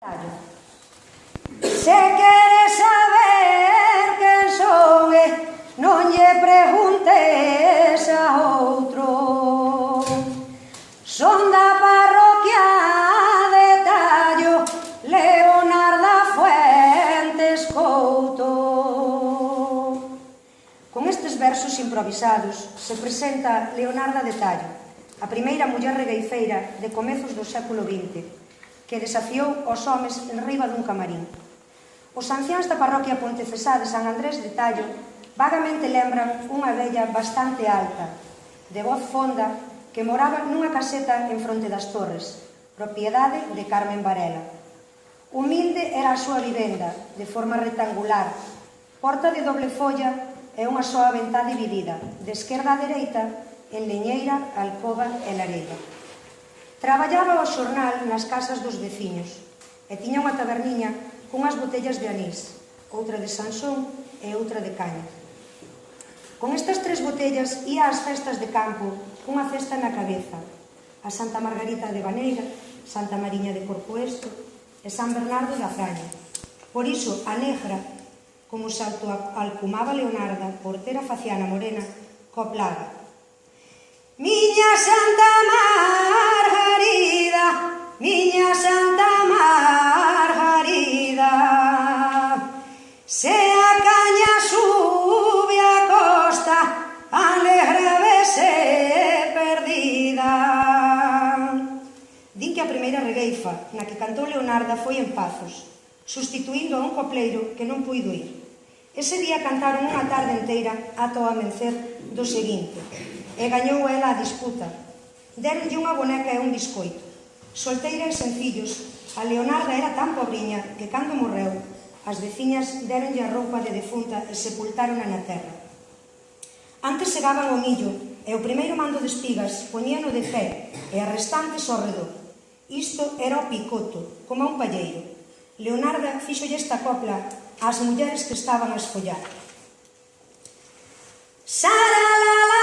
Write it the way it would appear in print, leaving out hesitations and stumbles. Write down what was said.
Se queres saber quen son, non lle preguntes a outro. Son da parroquia de Tallo, Leonarda Fuentes Couto. Con estes versos improvisados se presenta Leonarda de Tallo, a primeira muller regueifeira de comezos do século XX, que desafiou os homes en riba dun camarín. Os anciáns da parroquia pontecesá de San Andrés de Tallo vagamente lembran unha vella bastante alta, de voz fonda, que moraba nunha caseta en fronte das Torres, propiedade de Carmen Varela. Humilde era a súa vivenda, de forma rectangular, porta de doble folla e unha soa ventá dividida, de esquerda a dereita, en leñeira, alcoba e lareira. Traballaba ao xornal nas casas dos veciños e tiña unha taberniña cunhas botellas de anís, outra de Sansón e outra de caña. Con estas 3 botellas ía ás festas de campo cunha cesta na cabeza, a Santa Margarita de Baneira, Santa Mariña de Corcoesto e San Bernardo da Zaña. Por iso, a negra, como se alcumaba Leonarda por ter a faciana morena, coplaba: Miña Santa Margarida, miña Santa Margarida, se a caña sube a costa, alegre vese perdida. Din que a primeira regueifa na que cantou Leonarda foi en Pazos, sustituindo a un copleiro que non puido ir. Ese día cantaron unha tarde inteira ata o amencer do seguinte, e gañou ela a disputa. Deronlle unha boneca e un biscoito. Solteira e sencillos, a Leonarda era tan pobriña que cando morreu, as veciñas deronlle a roupa de defunta e sepultárona na terra. Antes segaban o millo e o primeiro mando de espigas poñíano de pé e as restantes ao redor. Isto era o picoto, como un palleiro. Leonarda fíxolle esta copla ás mulleres que estaban a esfollar. Saralala,